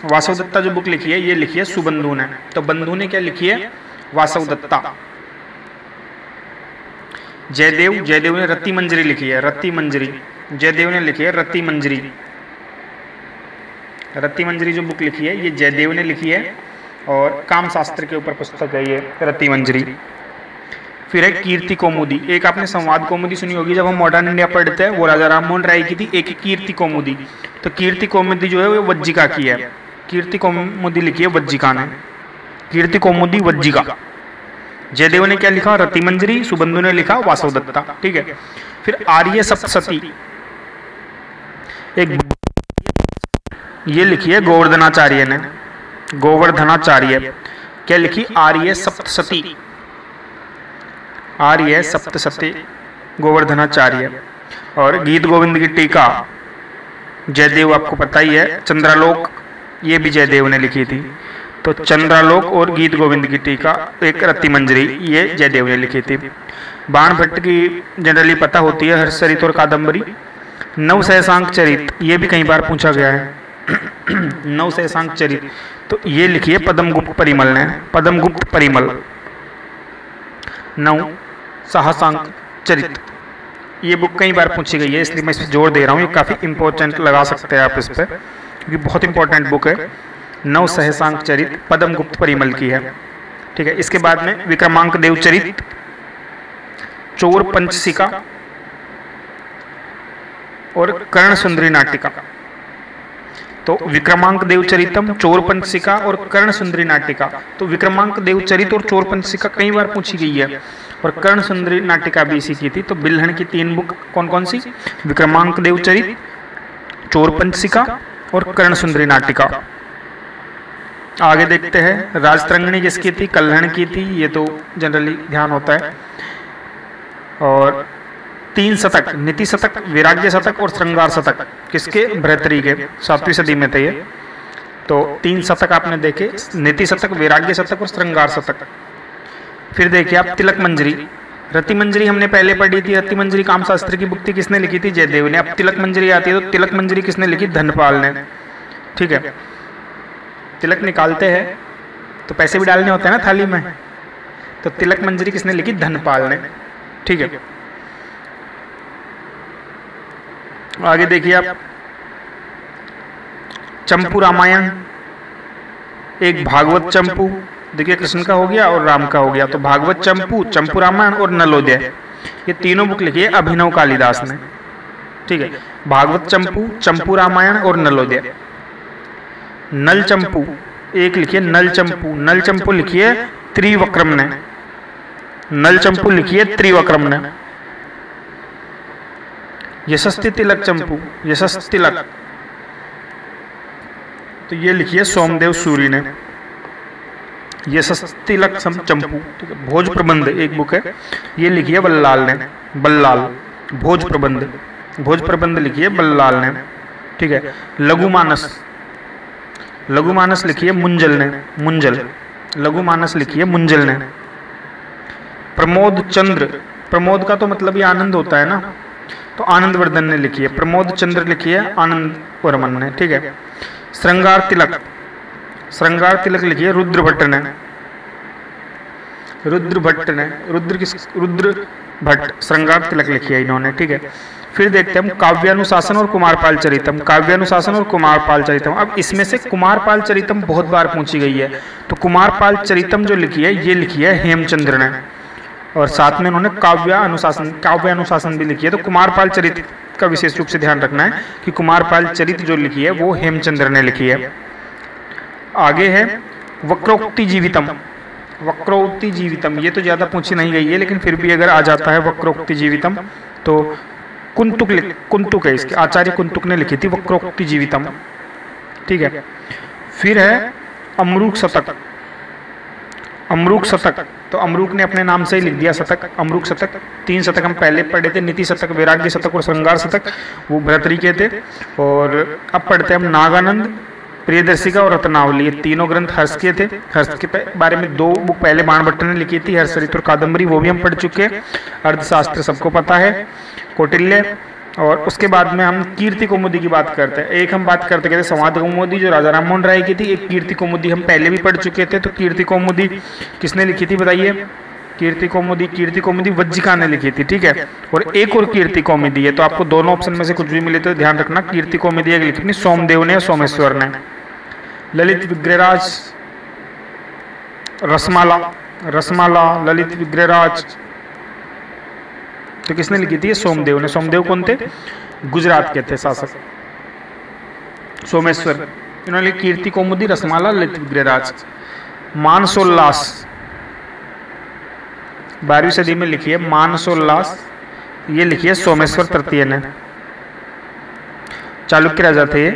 वासवदत्ता जो बुक लिखी है ये लिखी है सुबंधु ने। तो बंधु ने क्या लिखी है? वासवदत्ता। जयदेव ने रति मंजरी लिखी है, रति मंजरी। जयदेव ने लिखी है रति मंजरी। रति मंजरी जो बुक लिखी है ये जयदेव ने लिखी है और काम शास्त्र के ऊपर पुस्तक है ये रति मंजरी। फिर है कीर्ति कौमुदी। एक आपने संवाद कौमुदी सुनी होगी जब हम मॉडर्न इंडिया पढ़ते हैं, वो राजा राम मोहन राय की थी। एक कीर्ति कौमुदी। तो कीर्ति कौमुदी जो है वो वज्जिका की है। कीर्ति कौमुदी लिखी है वज्जिका ने। कीर्ति कौमुदी वज्जिका। जयदेव ने क्या लिखा? रति मंजरी। सुबंधु ने लिखा वासवदत्ता। ठीक है। फिर आर्य सप्तशती एक ये लिखी है गोवर्धनाचार्य ने। गोवर्धनाचार्य क्या लिखी? आर्य सप्तशती। आर्य सप्तशती गोवर्धनाचार्य। और गीत गोविंद की टीका जयदेव आपको पता ही है। चंद्रालोक ये भी जयदेव ने लिखी थी। तो चंद्रालोक और गीत गोविंद की टीका एक रति मंजरी ये जयदेव ने लिखी थी। बाण भट्ट की जनरली पता होती है हर्षचरित और कादम्बरी। नव सहसांक चरित ये भी कई बार पूछा गया है। नव सहसांक चरित तो ये लिखी है पद्मगुप्त परिमल ने। पद्मगुप्त परिमल। नव सहसांक चरित ये बुक कई बार पूछी गई है इसलिए मैं इस पर जोर दे रहा हूँ। ये काफ़ी इंपॉर्टेंट लगा सकते हैं आप इस पर क्योंकि बहुत इंपॉर्टेंट बुक है। नव सहसांक चरित पद्मगुप्त परिमल की है। ठीक है। इसके बाद में विक्रमांक देव चरित, चोर पंचशिका और कर्ण सुंदरी नाटिका। तो विक्रमांक देव चरितम, चोर पंचशिका और कर्ण सुंदरी नाटिका। तो विक्रमांक देव चरित और चोर पंचशिका कई बार पूछी गई है और कर्ण सुंदरी नाटिका भी इसी की थी। तो बिल्हण की 3 बुक कौन कौन सी? विक्रमांक देव चरित, चोर पंचशिका और कर्ण सुंदरी नाटिका। आगे देखते हैं राजतरंगिणी किसकी थी? कल्हण की थी। ये तो जनरली ध्यान होता है। और 3 शतक, नीति शतक, वैराग्य शतक और श्रृंगार शतक किसके? भर्तृहरि के। 7वीं सदी में थे ये। तो 3 शतक आपने देखे, नीति शतक, वैराग्य शतक और श्रृंगार शतक। फिर देखिए आप तिलक मंजरी। रति मंजरी हमने पहले पढ़ी थी। रति मंजरी काम शास्त्र की बुक थी। किसने लिखी थी? जयदेव ने। अब तिलक मंजरी आती है तो तिलक मंजरी किसने लिखी? धनपाल ने। ठीक है। तिलक निकालते हैं तो पैसे भी डालने होते हैं ना थाली में। तो तिलक मंजरी किसने लिखी? धनपाल ने। ठीक है। आगे देखिए आप चंपू रामायण, एक भागवत चंपू। देखिए कृष्ण का हो गया और राम का हो गया। तो भागवत चंपू, चंपू रामायण और नलोदय ये तीनों बुक लिखी है अभिनव कालिदास ने। ठीक है। भागवत चंपू, चंपू रामायण और नलोदय। नल चंपू एक लिखिए नल चंपू। नल चंपू लिखिए त्रिवक्रम ने। नल चंपू लिखिए त्रिवक्रम ने। यशस्ति तिलक चंपू, यशस्ति तिलक तो ये लिखिए सोमदेव सूरी ने। यशस्ति तिलक चंपू। ठीक है। भोज प्रबंध एक बुक है ये लिखी है बल्लाल ने। बल्लाल भोज प्रबंध। भोज प्रबंध लिखिए बल्लाल ने। ठीक है। लघुमानस, लघुमानस लिखिए मुंजल ने। मुंजल। लघुमानस लिखिए मुंजल ने। प्रमोद चंद्र, प्रमोद का तो मतलब ये आनंद होता है ना, तो आनंदवर्धन ने लिखी है। प्रमोद चंद्र लिखी है आनंद वर्मन ने। ठीक है। श्रृंगार तिलक, श्रृंगार तिलक लिखी है रुद्र भट्ट ने। रुद्र भट्ट ने, रुद्र भट्ट श्रृंगार तिलक लिखी है इन्होंने। ठीक है। फिर देखते हैं हम काव्यानुशासन और कुमारपाल चरितम। काव्यानुशासन और कुमारपाल चरितम। अब इसमें से कुमारपाल चरितम बहुत बार पूछी गई है। तो कुमारपाल चरितम जो लिखी है ये लिखी है हेमचंद्र ने और साथ में उन्होंने काव्यानुशासन भी लिखी है। तो कुमारपाल चरित का विशेष रूप से ध्यान रखना है कि कुमारपाल चरित जो लिखी है वो हेमचंद्र ने लिखी है। आगे है वक्रोक्ति जीवितम। वक्रोक्ति जीवितम ये तो ज्यादा पूछी नहीं गई है लेकिन फिर भी अगर आ जाता है वक्रोक्ति जीवितम तो कुंतुक है इसके। आचार्य कुंतुक ने लिखी थी वक्रोक्ति जीवितम। ठीक है। फिर है अमरूक शतक। अमरूक शतक तो अमरूक ने अपने नाम से ही लिख दिया शतक। अमरूक शतक 3 शतक हम पहले पढ़े थे। नीति शतक, वैराग्य शतक और श्रृंगार शतक वो भर्तृहरि के थे। और अब पढ़ते हैं हम नागानंद, प्रियदर्शिका और रत्नावली। ये तीनों ग्रंथ हर्ष के थे। हर्ष के बारे में 2 बुक पहले बाण भट्ट ने लिखी थी, हर्षचरित और कादम्बरी, वो भी हम पढ़ चुके हैं। अर्थशास्त्र सबको पता है। कौटिल्य, और उसके बाद में हम कीर्ति कौमुदी की बात करते हैं। एक हम बात करते थे संवाद कौमुदी जो राजा राम मोहन राय की थी, एक कीर्ति कौमुदी हम पहले भी पढ़ चुके थे। तो कीर्ति कौमुदी किसने लिखी थी बताइए? कीर्ति कौमुदी वज्जिका ने लिखी थी, ठीक है। और एक और कीर्ति कौमुदी है, तो आपको दोनों ऑप्शन में से कुछ भी मिले तो ध्यान रखना। कीर्ति कौमुदी एक लिखी थी सोमदेव ने या सोमेश्वर ने। ललित विग्रहराज रसमाला ललित विग्रहराज तो किसने लिखी थी? सोमदेव ने। सोमदेव कौन थे? गुजरात के थे शासक। सोमेश्वर इन्होंने लिखी कीर्ति कौमुदी, रसमाला, ललित विग्रहराज। मानसोल्लास 12वीं सदी में लिखी है मानसोल्लास, ये लिखी है सोमेश्वर तृतीय ने। चालुक्य राजा थे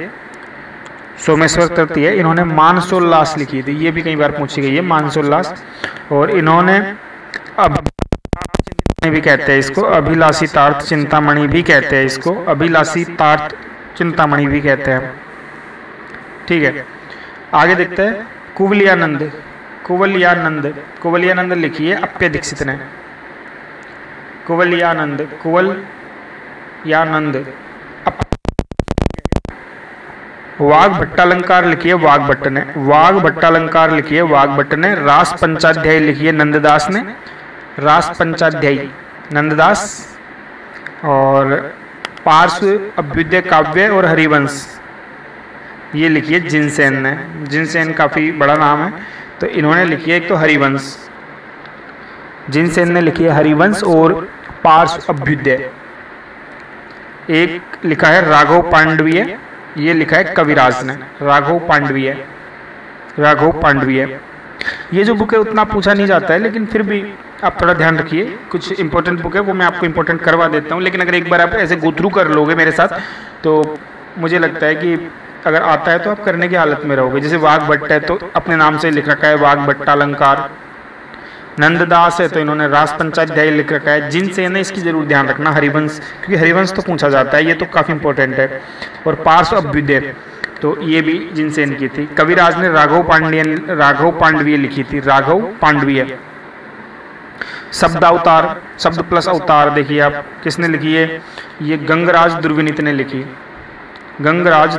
सोमेश्वर तृतीय, इन्होंने मानसोल्लास लिखी थी, ये भी कई बार पूछी गई है मानसोल्लास। और इन्होंने भी कहते हैं इसको, अभिलाषी तार्थ चिंतामणि भी कहते हैं इसको, अभिलाषी तार्थ चिंतामणि भी कहते हैं, ठीक है। आगे देखते हैं कुवलयानंद लिखी है अप्य दीक्षित ने। कुवलयानंद वाग भट्टालंकार लिखी है वाग्भट्ट ने। रास पंचाध्याय लिखी है नंददास ने, नंददास। और पार्श्व अभ्युदय काव्य और हरिवंश ये लिखी है जिनसेन ने। जिनसेन काफी बड़ा नाम है, तो इन्होंने लिखी है एक तो हरिवंश, जिनसेन ने लिखी है हरिवंश और पार्श्व अभ्युदय। एक लिखा है राघव पांडवीय, ये लिखा है कविराज ने। राघव पांडवीय ये जो बुक है उतना पूछा नहीं जाता है, लेकिन फिर भी आप थोड़ा ध्यान रखिए। कुछ इंपॉर्टेंट बुक है वो मैं आपको इंपॉर्टेंट करवा देता हूँ, लेकिन अगर एक बार आप ऐसे गो थ्रू कर लोगे मेरे साथ तो मुझे लगता है कि अगर आता है तो आप करने की हालत में रहोगे। जैसे वाग्भट्ट है तो अपने नाम से लिख रखा है वाग्भट्टालंकार। नंददास है तो इन्होंने रास पंचाध्याय लिख रखा है। जिनसेन है इसकी जरूर ध्यान रखना, हरिवंश, क्योंकि हरिवंश तो पूछा जाता है, ये तो काफी इंपॉर्टेंट है। और पार्श्व अभ्युदय तो ये भी जिनसेन की थी। कविराज ने राघव पांडवीय लिखी थी, राघव पांडवीय। शब्दावतार, शब्द प्लस अवतार देखिए आप किसने लिखी है? ये गंगराज दुर्विनीत ने लिखी। गंगराज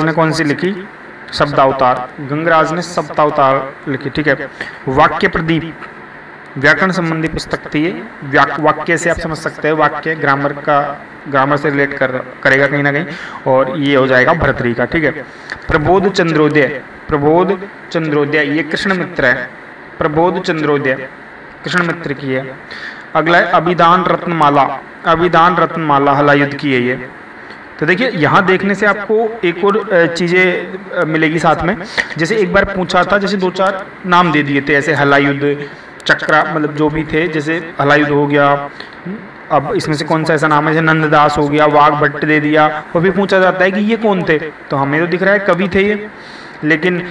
ने कौन सी लिखी? शब्दावतार। गंगराज ने शब्दावतार लिखी, ठीक है। वाक्य प्रदीप व्याकरण संबंधी पुस्तक थी। वाक्य से आप समझ सकते हैं, वाक्य ग्रामर से रिलेट करेगा कहीं ना कहीं, और ये हो जाएगा भर्तृहरि का, ठीक है। प्रबोध चंद्रोदय ये कृष्णमित्र है। प्रबोध चंद्रोदय कृष्णमित्र की है। अगला है अभिधान रत्नमाला हलायुद्ध की है ये। तो देखिए यहाँ देखने से आपको एक और चीजें मिलेगी साथ में। जैसे एक बार पूछा था, जैसे 2-4 नाम दे दिए थे ऐसे, हलायुद्ध, चक्रा, मतलब जो भी थे, जैसे हलायुद्ध हो गया। अब इसमें से कौन सा ऐसा नाम है? जैसे नंददास हो गया, वाग्भट्ट दे दिया, और भी पूछा जाता है कि ये कौन थे, तो हमें तो दिख रहा है कवि थे ये, लेकिन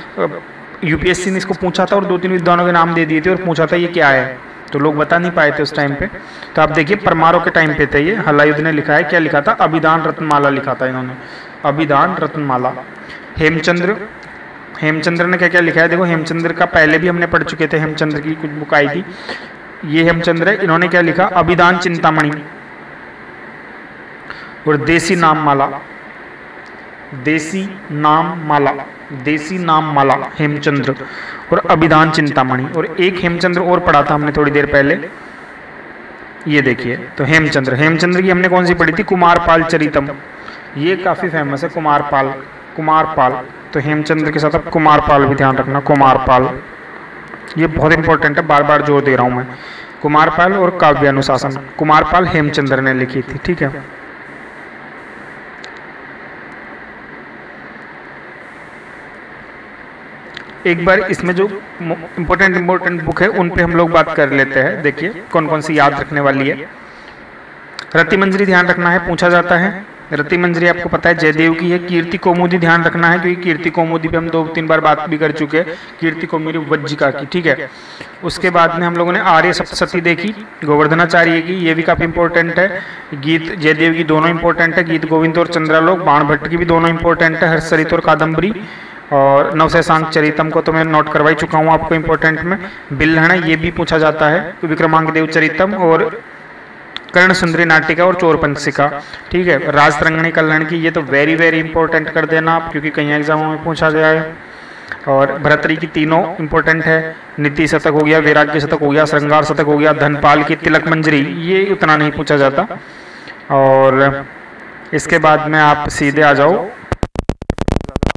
यूपीएससी ने इसको पूछा था और 2-3 विद्वानों के नाम दे दिए थे और पूछा था ये क्या है, तो लोग बता नहीं पाए थे उस टाइम पे। तो आप देखिए परमारों के टाइम पे थे ये। हलायुद्ध ने लिखा है, क्या लिखा था? अभिधान रत्नमाला लिखा था इन्होंने, अभिधान रत्नमाला। हेमचंद्र ने क्या क्या लिखा है? देखो हेमचंद्र का पहले भी हमने पढ़ चुके थे, हेमचंद्र की कुछ बुक आई थी। ये हेमचंद्र है, इन्होंने क्या लिखा? अभिधान चिंतामणि और देसी नाम माला हेमचंद्र और अभिधान चिंतामणि। और एक हेमचंद्र और पढ़ा था हमने थोड़ी देर पहले, ये देखिए। तो हेमचंद्र की हमने कौन सी पढ़ी थी? कुमारपाल चरितम, ये काफी फेमस है, कुमारपाल। तो हेमचंद्र के साथ आप कुमारपाल भी ध्यान रखना, कुमारपाल ये बहुत इंपॉर्टेंट है, बार बार जोर दे रहा हूं मैं। कुमारपाल और काव्यानुशासन, कुमारपाल हेमचंद्र ने लिखी थी, ठीक है। एक बार इसमें जो इम्पोर्टेंट बुक है उन पे हम लोग बात कर लेते हैं। देखिए कौन कौन सी याद रखने वाली है। रतिमंजरी ध्यान रखना है, पूछा जाता है। रतिमंजरी आपको पता है जयदेव की है। कीर्ति कौमुदी ध्यान रखना है, क्योंकि कीर्ति कौमुदी पे हम 2-3 बार बात भी कर चुके हैं, कीर्ति कौमुदी वज्जिका की, ठीक है। उसके बाद में हम लोगों ने आर्य सप्तशती देखी गोवर्धनाचार्य की, ये भी काफी इंपॉर्टेंट है। गीत जयदेव की दोनों इंपॉर्टेंट है, गीत गोविंद और चंद्रालोक। बाणभट्ट की भी दोनों इंपॉर्टेंट है, हर्षचरित और कादम्बरी। और नवशेषांक चरितम को तो मैं नोट करवा ही चुका हूँ आपको इंपॉर्टेंट में। बिल्हण ये भी पूछा जाता है, विक्रमांक देव चरितम और कर्ण सुंदरी नाटिका और चोर पंचिका, ठीक है। राजतरंगिणी कल्याण की, ये तो वेरी वेरी इंपॉर्टेंट कर देना आप, क्योंकि कई एग्जामों में पूछा गया है। और भर्तृहरि की तीनों इंपॉर्टेंट है, नीति शतक हो गया, वैराग्य शतक हो गया, श्रृंगार शतक हो गया, धनपाल की तिलक मंजरी, ये उतना नहीं पूछा जाता। और इसके बाद में आप सीधे आ जाओ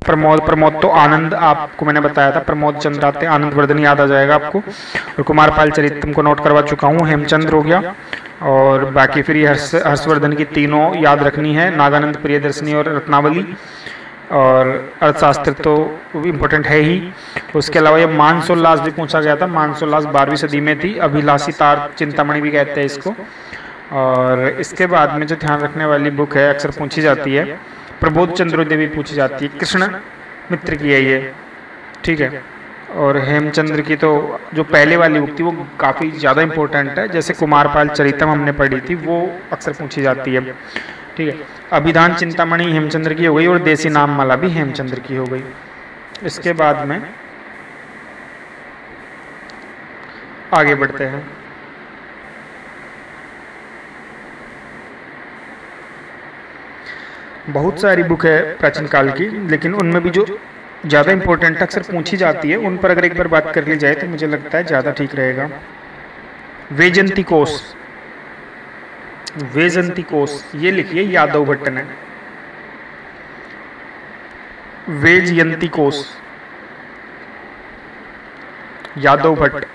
प्रमोद तो आनंद, आपको मैंने बताया था प्रमोद चंद्र आते, आनंद वर्धन याद आ जाएगा आपको। और कुमारपाल चरित्रम को नोट करवा चुका हूँ, हेमचंद्र हो गया। और बाकी फिर ये हर्षवर्धन की तीनों याद रखनी है, नागानंद, प्रियदर्शनी और रत्नावली। और अर्थशास्त्र तो इम्पोर्टेंट है ही। उसके अलावा ये मानसोल्लास भी पूछा गया था, मानसोल्लास 12वीं सदी में थी, अभिलाषी तार चिंतामणि भी कहते हैं इसको। और इसके बाद में जो ध्यान रखने वाली बुक है, अक्सर पूछी जाती है, प्रबोध चंद्रोदय भी पूछी जाती है, कृष्ण मित्र की है ये, ठीक है। और हेमचंद्र की तो जो पहले वाली बुक थी वो काफ़ी ज़्यादा इंपॉर्टेंट है, जैसे कुमारपाल चरितम हमने पढ़ी थी, वो अक्सर पूछी जाती है, ठीक है। अभिधान चिंतामणि हेमचंद्र की हो गई, और देसी नाम माला भी हेमचंद्र की हो गई। इसके बाद में आगे बढ़ते हैं। बहुत सारी बुक है प्राचीन काल की, लेकिन उनमें भी जो ज़्यादा इंपॉर्टेंट अक्सर पूछी जाती है, उन पर अगर एक बार बात कर ली जाए तो मुझे लगता है ज़्यादा ठीक रहेगा। वैजयंती कोश, वैजयंती कोश ये लिखिए यादव भट्ट ने, वैजयंती कोश यादव भट्ट।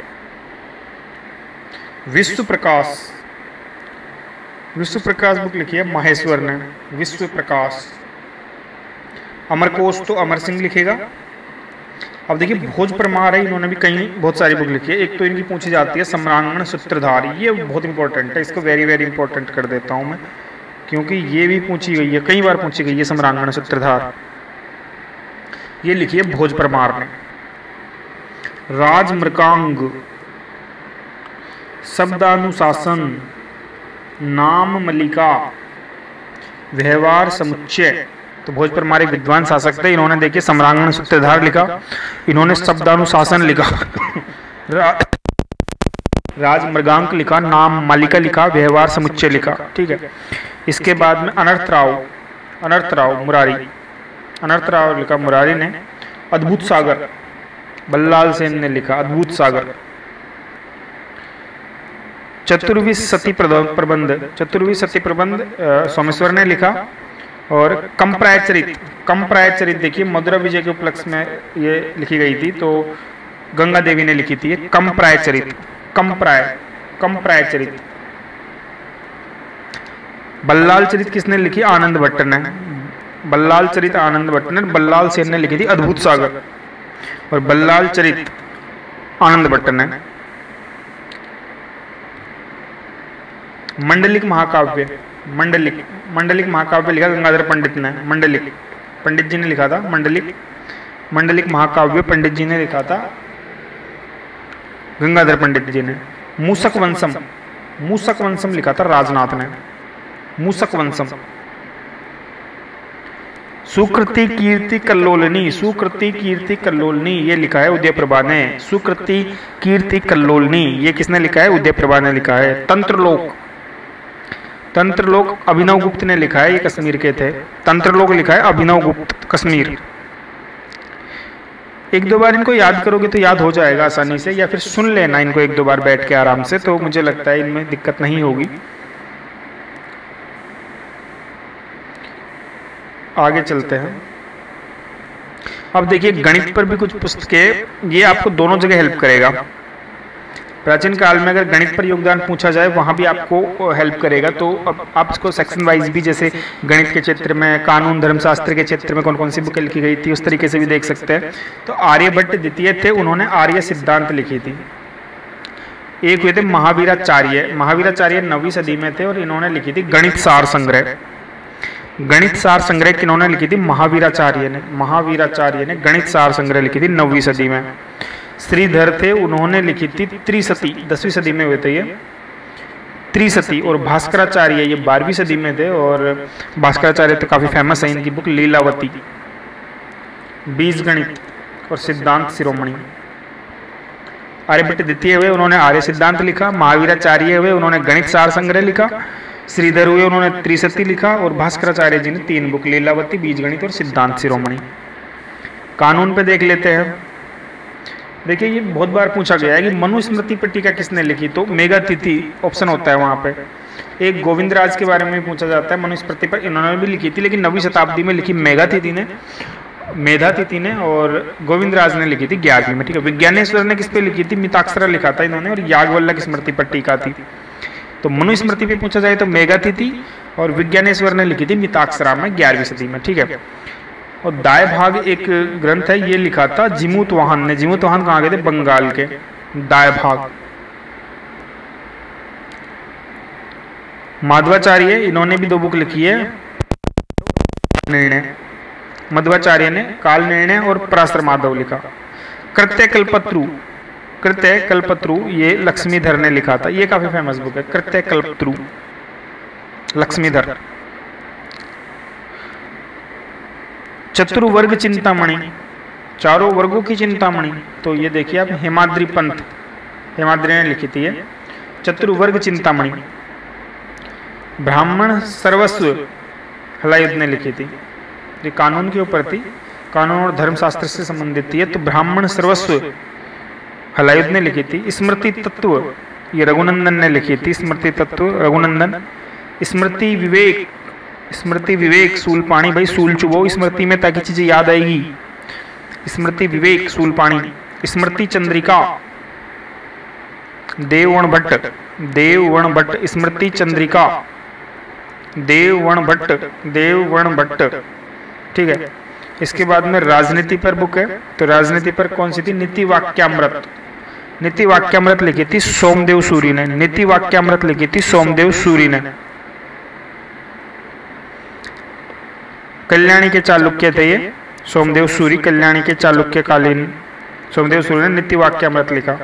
विश्व प्रकाश, विश्व प्रकाश बुक लिखी है माहेश्वर ने, विश्व प्रकाश। अमरकोश तो अमर सिंह लिखेगा। अब देखिए भोज परमार है, इन्होंने भी कई बहुत सारी बुक लिखी है। एक तो इनकी पूछी जाती है सम्रांगण सूत्रधार, ये बहुत इंपॉर्टेंट है, इसको वेरी वेरी इंपॉर्टेंट कर देता हूँ मैं, क्योंकि ये भी पूछी गई है, कई बार पूछी गई है सम्रांगण सूत्रधार। ये लिखी है भोज परमार ने। राजमृकांग, शब्दानुशासन, नाम मलिका, व्यवहार समुच्चय, तो भोज परमार एक विद्वान शासक थे, इन्होंने देखिए सम्रांगण सूत्रधार लिखा, इन्होंने शब्दानुशासन लिखा, राजमृगांक लिखा, नाम मालिका लिखा, व्यवहार समुच्चय लिखा, ठीक है। इसके बाद में अनर्थ राव मुरारी, अनर्थ राव लिखा मुरारी ने। अद्भुत सागर बल्लाल सेन ने लिखा, अद्भुत सागर। चतुर्विश सती प्रबंध, चतुर्विश सती प्रबंध सोमेश्वर ने लिखा। और कंप्राय चरित देखिए मधुरा विजय के उपलक्ष्य में ये लिखी गई थी, तो गंगा देवी ने लिखी थी। कंप्राय चरित। बल्लाल चरित किसने लिखी? आनंद भट्ट ने। बल्लाल चरित आनंद भट्ट ने। बल्लाल सेन ने लिखी थी अद्भुत सागर, और बल्लाल चरित आनंद भट्ट ने। मंडलिक महाकाव्य, मंडलिक महाकाव्य लिखा गंगाधर पंडित ने। मंडलिक पंडित जी ने लिखा था, मंडलिक महाकाव्य पंडित जी ने लिखा था, गंगाधर पंडित जी ने। मूसक वंशम लिखा था राजनाथ ने। मूसक वंशम। सुकृति कीर्ति कल्लोलनी, ये लिखा है उदय प्रभा ने। सुकृति कीर्ति कल्लोलनी, ये किसने लिखा है? उदय प्रभा ने लिखा है। तंत्रलोक अभिनव गुप्त ने लिखा है, ये कश्मीर के थे। तंत्रलोक लिखा है अभिनव गुप्त, कश्मीर। एक दो बार इनको याद करोगे तो याद हो जाएगा आसानी से, या फिर सुन लेना इनको एक दो बार बैठ के आराम से, तो मुझे लगता है इनमें दिक्कत नहीं होगी। आगे चलते हैं। अब देखिए गणित पर भी कुछ पुस्तकें, ये आपको दोनों जगह हेल्प करेगा। प्राचीन काल में अगर गणित पर योगदान पूछा जाए वहाँ भी आपको हेल्प करेगा, तो अब आप इसको सेक्शन वाइज भी, जैसे गणित के क्षेत्र में, कानून धर्मशास्त्र के क्षेत्र में कौन कौन सी बुक लिखी गई थी, उस तरीके से भी देख सकते हैं। तो आर्यभट्ट द्वितीय थे, उन्होंने आर्य सिद्धांत लिखी थी। एक हुए थे महावीराचार्य 9वीं सदी में थे, और इन्होंने लिखी थी गणित सार संग्रह। गणित सार संग्रह किन्होंने लिखी थी? महावीराचार्य ने गणित सार संग्रह लिखी थी 9वीं सदी में। श्रीधर थे, उन्होंने लिखी थी त्रिशती, 10वीं सदी में हुए थे ये त्रिशती। और भास्कराचार्य ये 12वीं सदी में थे, और भास्कराचार्य तो काफी फेमस है, इनकी बुक लीलावती, बीजगणित और सिद्धांत शिरोमणि। आर्यभट्ट द्वितीय हुए, उन्होंने आर्य सिद्धांत लिखा। महावीराचार्य हुए, उन्होंने गणित सार संग्रह लिखा। श्रीधर हुए, उन्होंने त्रिशती लिखा। और भास्कराचार्य जी ने 3 बुक, लीलावती, बीजगणित और सिद्धांत शिरोमणि। कानून पे देख लेते हैं। देखिए ये बहुत बार पूछा गया है कि मनुस्मृति पर टीका किसने लिखी, तो मेधातिथि ऑप्शन होता है वहाँ पे। एक गोविंदराज के बारे में पूछा जाता है मनुस्मृति पर, इन्होंने भी लिखी थी, लेकिन 9वीं शताब्दी में लिखी मेधातिथि ने, और गोविंदराज ने लिखी थी 11वीं में, ठीक है। विज्ञानेश्वर ने किस पे लिखी थी, मिताक्षरा लिखा था इन्होंने, और याज्ञवल्क्य स्मृति पर टीका थी। तो मनुस्मृति पे पूछा जाए तो मेधातिथि, और विज्ञानेश्वर ने लिखी थी मिताक्षरा में 11वीं सदी में, ठीक है। और दाय भाग एक ग्रंथ है, ये लिखा था जिमुतवाहन ने। जिमुतवाहन कहाँ गए थे, बंगाल के। दाय भाग माधवाचार्य, इन्होंने भी 2 बुक लिखी है। निर्णय, मध्वाचार्य ने काल निर्णय और पराशर माधव लिखा। कृत्य कल्पत्रु ये लक्ष्मीधर ने लिखा था, ये काफी फेमस बुक है, कृत्य कल्पत्रु, लक्ष्मीधर। चतुर्वर्ग चिंतामणि, 4 वर्गों की चिंतामणि, तो ये देखिए आप, हेमाद्रि पंथ, हेमाद्रि ने लिखी थी ये चतुर्वर्ग चिंतामणि। ब्राह्मण सर्वस्व, हलायुध ने लिखी थी, ये कानून के ऊपर थी, कानून और धर्मशास्त्र से संबंधित थी। तो ब्राह्मण सर्वस्व हलायुध ने लिखी थी। स्मृति तत्व, ये रघुनंदन ने लिखी थी, स्मृति तत्व रघुनंदन। स्मृति विवेक सूलपाणी, भाई सूल चुबो स्मृति में ताकि चीजें याद आएगी। स्मृति विवेक सूलपाणी। स्मृति चंद्रिका देववर्ण भट्ट, स्मृति चंद्रिका देववर्ण भट्ट, ठीक है। इसके बाद में राजनीति पर बुक है, तो राजनीति पर कौन सी थी, नीति वाक्यामृत लिखी थी सोमदेव सूरी ने। नीति वाक्यामृत लिखी थी सोमदेव सूरी ने। कल्याणी के चालुक्य थे ये, सोमदेव सूरी, कल्याणी के चालुक्य कालीन सोमदेव सूरी ने नीति वाक्यामृत लिखा।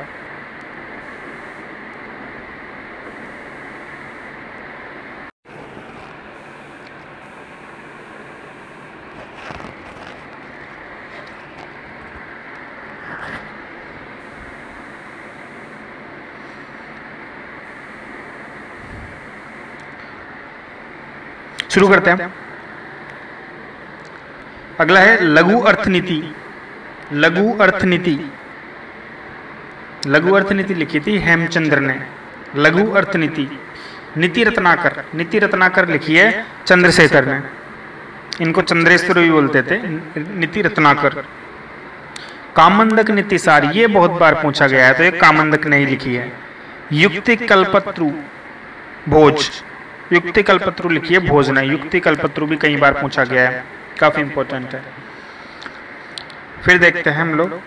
शुरू करते हैं। अगला है लघु अर्थनीति। लघु अर्थनीति लिखी थी हेमचंद्र ने। लघु अर्थनीति। नीति रत्नाकर लिखी है चंद्रशेखर ने, इनको चंद्रेश्वर भी बोलते थे, नीति रत्नाकर। कामंदक नीतिसार, ये बहुत बार पूछा गया है, तो ये कामंदक ने ही लिखी है। युक्ति कल्पत्रु भोज, युक्ति कल्पत्रु लिखी है भोज ने। युक्ति कल्पत्रु भी कई बार पूछा गया है, काफी इंपॉर्टेंट है। फिर देखते हैं हम लोग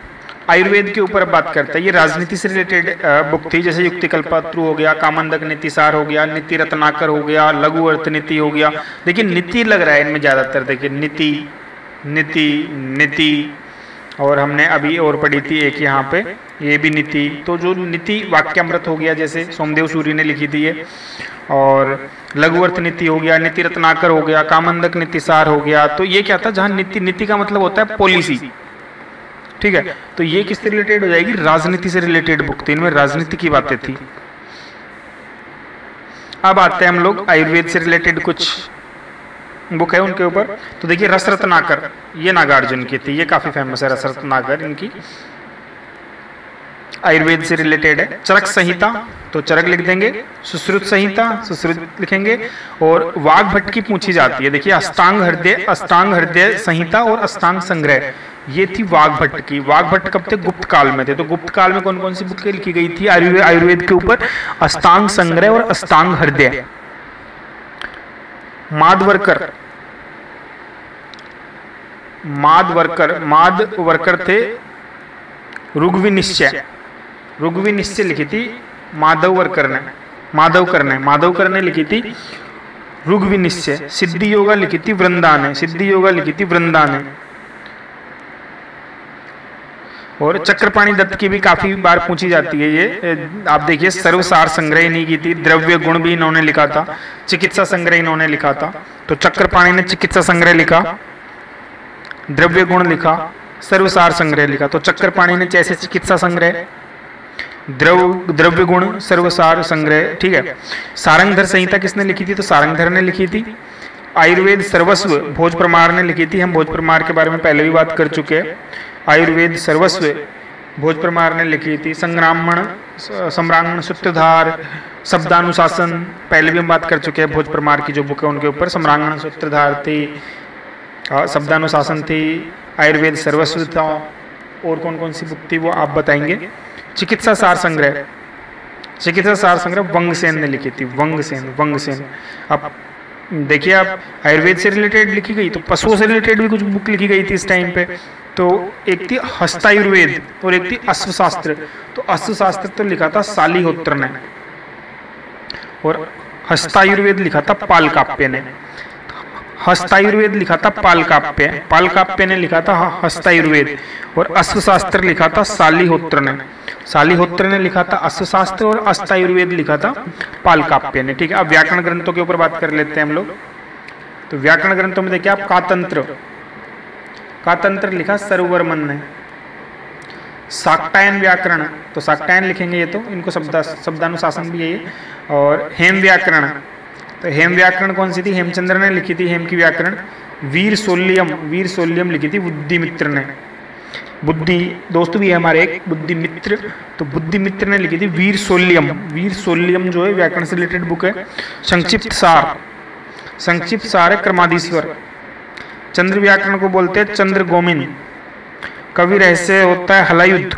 आयुर्वेद के ऊपर बात करते हैं। ये राजनीति से रिलेटेड बुक थी, जैसे युक्ति कल्पत्रु हो गया, कामंदक नीतिसार हो गया, नीति रत्नाकर हो गया, लघु अर्थनीति हो गया। देखिए नीति लग रहा है इनमें ज्यादातर, देखिए नीति और हमने अभी और पढ़ी थी एक यहाँ पे, ये भी नीति। तो जो नीति वाक्यामृत हो गया, जैसे सोमदेव सूरी ने लिखी थी ये, और लघु अर्थनीति हो गया, नीति रत्नाकर हो गया, कामंदक नीतिसार हो गया। तो ये क्या था, जहाँ नीति का मतलब होता है पॉलिसी, ठीक है। तो ये किससे रिलेटेड हो जाएगी, राजनीति से रिलेटेड बुक थी, इनमें राजनीति की बातें थी। अब आते हैं हम लोग आयुर्वेद से रिलेटेड कुछ बुक है उनके ऊपर। तो देखिए रस रत्नाकर, ये नागार्जुन की थी, ये काफी फेमस है रस रत्नाकर, इनकी आयुर्वेद से रिलेटेड है। चरक संहिता, तो चरक लिख देंगे। सुश्रुत संहिता, सुश्रुत लिखेंगे। और वाग्भट की पूछी जाती है, देखिए अष्टांग हृदय संहिता और अष्टांग संग्रह, ये थी वाग्भट की। वाग्भट कब थे, गुप्त काल में थे। तो गुप्त काल में कौन कौन सी बुकें लिखी गई थी आयुर्वेद के ऊपर, अष्टांग संग्रह और अष्टांग हृदय। मादवर्कर थे ऋग्विनिश्चय लिखी थी माधवकर ने लिखी थी ऋग्विनिश्चय। सिद्धि योगा लिखी थी वृंदा ने। और चक्रपाणी दत्त की भी काफी बार पूछी जाती है ये, आप देखिए सर्वसार संग्रह नहीं की थी। द्रव्य गुण भी इन्होंने लिखा था। चिकित्सा संग्रह इन्होंने लिखा था। तो चक्रपाणी ने चिकित्सा संग्रह लिखा, द्रव्य गुण लिखा, सर्वसार संग्रह लिखा। तो चक्रपाणी ने जैसे चिकित्सा संग्रह, द्रव्य गुण सर्वसार संग्रह, ठीक है। सारंगधर संहिता किसने लिखी थी? तो सारंगधर ने लिखी थी। आयुर्वेद सर्वस्व भोज परमार ने लिखी थी। हम भोज परमार के बारे में पहले भी बात कर चुके हैं। आयुर्वेद सर्वस्व भोज परमार ने लिखी थी। संग्रामण, सम्रांगण, सूत्रधार, शब्दानुशासन पहले भी हम बात कर चुके हैं। भोज परमार की जो बुक है उनके ऊपर सम्रांगण, सूत्रधार थी, शब्दानुशासन थी, आयुर्वेद सर्वस्व था। और कौन कौन सी बुक थी वो आप बताएंगे। चिकित्सा सार संग्रह, चिकित्सा सार संग्रह वंगसेन ने लिखी थी। वंगसेन। अब देखिए आप, आयुर्वेद से रिलेटेड लिखी गई तो पशुओं से रिलेटेड भी कुछ बुक लिखी गई थी इस टाइम पे। तो एक थी हस्तायुर्वेद और एक थी अश्वशास्त्र। तो अश्वशास्त्र तो लिखा था सालिहोत्र ने और हस्तायुर्वेद लिखा था पालकाप्य ने। हस्तायुर्वेद लिखा था पालकाप्य ने लिखा था हस्तायुर्वेद, और अश्वशास्त्र लिखा था सालिहोत्र ने। सालिहोत्र ने लिखा था अश्वशास्त्र और हस्तायुर्वेद लिखा था पालकाप्य ने, ठीक है। अब व्याकरण ग्रंथों के ऊपर बात कर लेते हैं हम लोग। तो व्याकरण ग्रंथों में देखिए आप, कातंत्र लिखा सर्ववर्मन ने। शाक्टायन व्याकरण, तो शाक्टायन लिखेंगे ये, तो इनको शब्दानुशासन भी है। और हेम व्याकरण, तो हेम व्याकरण कौन सी थी? हेमचंद्र ने लिखी थी हेम की व्याकरण। वीर सोल्यम लिखी थी बुद्धिमित्र ने। बुद्धि दोस्त भी है हमारे एक, बुद्धिमित्र, तो बुद्धिमित्र ने लिखी थी वीर सोल्यम जो है व्याकरण से रिलेटेड बुक है। संक्षिप्त सार है क्रमाधीश्वर। चंद्र व्याकरण को बोलते हैं चंद्र गोमिन। कवि रहस्य होता है हलायुद्ध।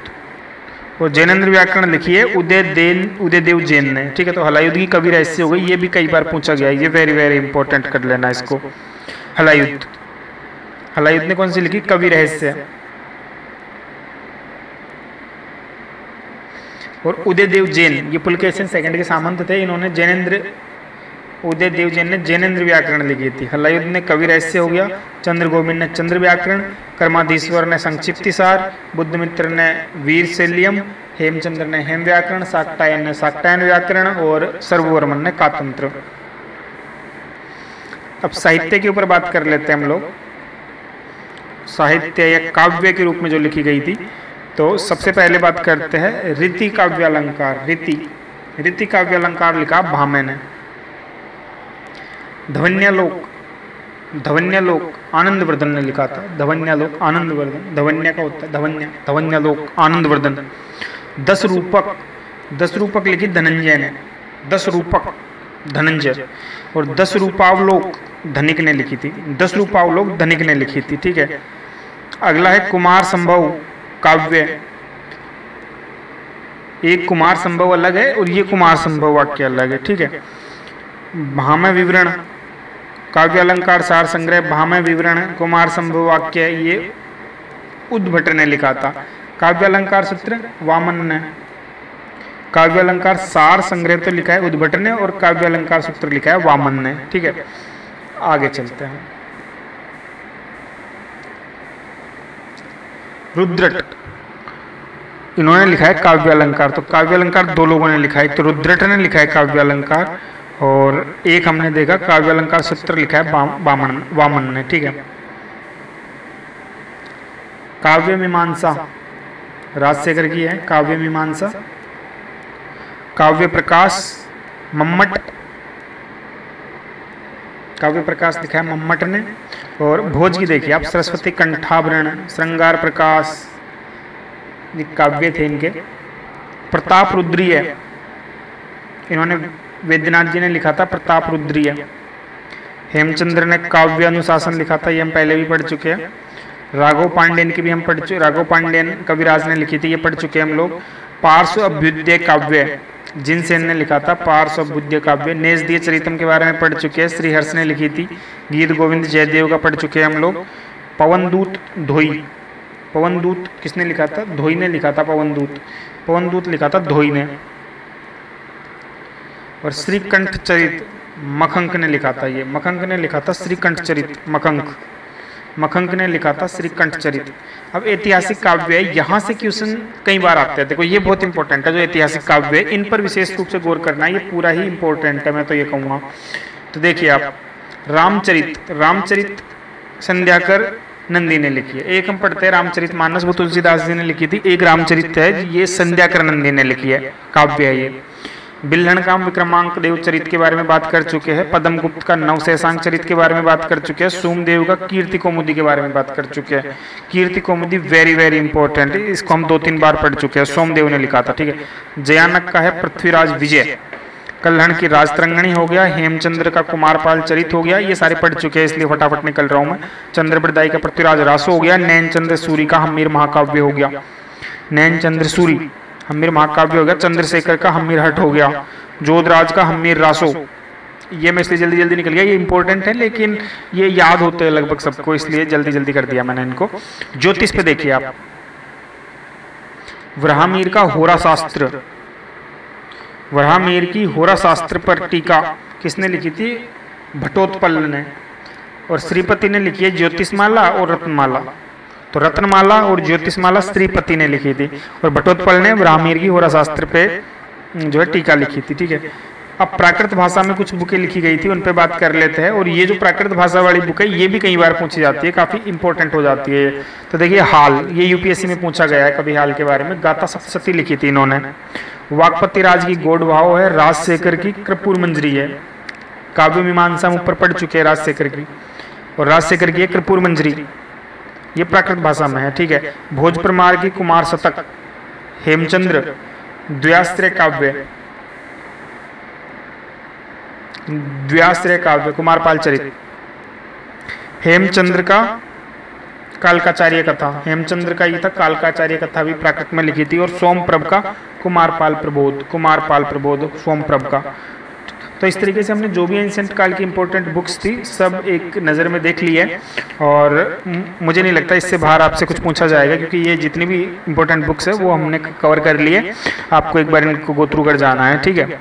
और जैनेन्द्र व्याकरण लिखी है उदयदेव जैन ने, ठीक है। तो हलायुद्ध की कवि रहस्य हो गई, ये भी कई बार पूछा गया है, ये वेरी वेरी इंपॉर्टेंट कर लेना इसको। हलायुद्ध ने कौन सी लिखी? कवि रहस्य। और उदयदेव जैन, ये पुलकेशिन सेकंड के सामंत थे, इन्होंने उदयदेव जैन ने जैनेन्द्र व्याकरण लिखी थी। हलायुद्ध ने कवि रहस्य हो गया, चंद्र गोविंद ने चंद्र व्याकरण, कर्माधीश्वर ने संक्षिप्ति सार, बुद्धमित्र ने वीर शैल्यम, हेमचंद्र ने हेम व्याकरण, शाक्टायन ने शाक्टायन व्याकरण और सर्ववर्मन ने कातंत्र। अब साहित्य के ऊपर बात कर लेते हैं हम लोग। साहित्य या काव्य के रूप में जो लिखी गई थी, तो सबसे पहले बात करते हैं रीति काव्यालंकार। रीति काव्यालंकार लिखा भामे ने। धवन्यालोक आनंदवर्धन ने लिखा था। धवन्यालोक आनंदवर्धन, धवन्या का होता है धवन्यालोक आनंदवर्धन। 10 रूपक लिखी धनंजय ने। 10 रूपक धनंजय। और 10 रूपावलोक धनिक ने लिखी थी। 10 रूपावलोक धनिक ने लिखी थी, ठीक है। अगला है कुमार संभव काव्य। एक कुमार संभव अलग है और ये कुमार संभव वाक्य अलग है, ठीक है। भामह विवरण काव्य अलंकार सार संग्रह, भामह विवरण कुमार संभव वाक्य, ये उद्भट ने लिखा था। काव्य अलंकार सूत्र वामन ने। काव्य अलंकार सार संग्रह तो लिखा है उद्भट ने और काव्य अलंकार सूत्र लिखा है वामन ने, ठीक है। आगे चलते हैं। रुद्रट, इन्होंने लिखा है काव्य अलंकार। तो काव्य अलंकार 2 लोगों ने लिखा है, तो रुद्रट ने लिखा है काव्य अलंकार और एक हमने देखा काव्य अलंकार सूत्र लिखा है वामन ने, ठीक है। काव्य मीमांसा राजशेखर की है। काव्य मीमांसा। काव्य प्रकाश मम्मट, काव्य प्रकाश लिखा है मम्मट ने। और भोज की देखिए आप, सरस्वती कंठाभरण, श्रृंगार प्रकाश, ये काव्य थे इनके। प्रताप रुद्रीय, इन्होंने वैद्यनाथ जी ने लिखा था प्रताप रुद्रीय। हेमचंद्र ने काव्य अनुशासन लिखा था, ये हम पहले भी पढ़ चुके हैं। राघव पांडेन की भी हम पढ़ चुके, राघव पांडेन कविराज ने लिखी थी, ये पढ़ चुके हैं हम लोग। पार्श्व अभ्युदय काव्य जिनसेन ने लिखा था, पार्श्व अभ्युदय काव्य। नेजदीय चरितम के बारे में पढ़ चुके हैं, श्रीहर्ष ने लिखी थी। गीत गोविंद जयदेव का पढ़ चुके हैं हम लोग। पवनदूत धोई, पवनदूत किसने लिखा था? धोई ने लिखा था पवनदूत लिखा था धोई ने। और श्रीकंठ चरित मखंक ने लिखा था, ये मखंक ने लिखा था श्रीकंठ चरित, मखंक ने लिखा था श्रीकंठ चरित। अब ऐतिहासिक काव्य है, यहाँ से क्वेश्चन कई बार आते हैं। देखो ये बहुत इंपॉर्टेंट है, जो ऐतिहासिक काव्य है इन पर विशेष रूप से गौर करना है, ये पूरा ही इंपॉर्टेंट है, मैं तो ये कहूँगा। तो देखिए आप, रामचरित संध्याकर नंदी ने लिखी है। एक हम पढ़ते हैं रामचरितमानस, वो तुलसीदास जी ने लिखी थी। एक रामचरित है, ये संध्याकर नंदी ने लिखी है, काव्य है ये। बिल्हणकाम विक्रमांक देव चरित के बारे में बात कर चुके हैं। पद्म गुप्त का नवशेषांक चरित के बारे में बात कर चुके हैं। सोमदेव का कीर्ति कौमुदी के बारे में बात कर चुके हैं। कीर्ति कौमुदी वेरी वेरी इंपॉर्टेंट, इसको हम 2-3 बार पढ़ चुके हैं। सोमदेव ने लिखा था, ठीक है। जयानक का है पृथ्वीराज विजय। कल्हण की राजतरंगिणी हो गया। हेमचंद्र का कुमारपाल चरित हो गया। ये सारे पढ़ चुके हैं, इसलिए फटाफट निकल रहा हूं मैं। चंद्रप्रदायी का पृथ्वीराज रासो हो गया। नैनचंद्र सूरी का हम्मीर महाकाव्य हो गया। नैनचंद्र सूरी हम्मीर महाकाव्य हो गया। चंद्रशेखर का हम्मीर हट हो गया। जोधराज का हम्मीर रासो। ये मैं इसलिए जल्दी जल्दी निकल गया, ये इंपॉर्टेंट है लेकिन ये याद होते हैं लगभग सबको, इसलिए जल्दी जल्दी कर दिया मैंने इनको। ज्योतिष पे देखिए आप, वराहमीर का होरा शास्त्र। वराहमीर की होरा शास्त्र पर टीका किसने लिखी थी? भट्टोत्पल ने। और श्रीपति ने लिखी है ज्योतिषमाला और रत्नमाला। तो रत्नमाला और ज्योतिषमाला श्रीपति ने लिखी थी और भट्टोत्पल ने वराहमीर की होरा शास्त्र पे जो है टीका लिखी थी, ठीक है। अब प्राकृत भाषा में कुछ बुकें लिखी गई थी, उन पे बात कर लेते हैं। और ये जो प्राकृत भाषा वाली बुक है, ये भी कई बार पूछी जाती है, काफी इंपॉर्टेंट हो जाती है। तो देखिए हाल, ये यूपीएससी में पूछा गया है कभी हाल के बारे में। गाथा सप्तशती लिखी थी इन्होंने। वाकपति राज की गोड भाव है। राजशेखर की कर्पूर मंजरी है। काव्य मीमांसा हम ऊपर पढ़ चुके हैं राजशेखर की, और राजशेखर की है कर्पूर मंजरी, ये प्राकृत भाषा में है, ठीक है। भोजप्रमार की कुमार शतक। हेमचंद्र द्व्यास्त्रय काव्य, द्व्यास्त्रय काव्य कुमारपाल चरित। हेमचंद्र का कालकाचार्य कथा, हेमचंद्र का ये था कालकाचार्य कथा भी प्राकृत में लिखी थी। और सोमप्रभ का कुमारपाल प्रबोध, कुमारपाल प्रबोध सोमप्रभ का। तो इस तरीके से हमने जो भी एंशिएंट काल की इंपॉर्टेंट बुक्स थी सब एक नज़र में देख ली है। और मुझे नहीं लगता इससे बाहर आपसे कुछ पूछा जाएगा, क्योंकि ये जितनी भी इंपॉर्टेंट बुक्स है वो हमने कवर कर लिए। आपको एक बार इनको गो थ्रू कर जाना है, ठीक है।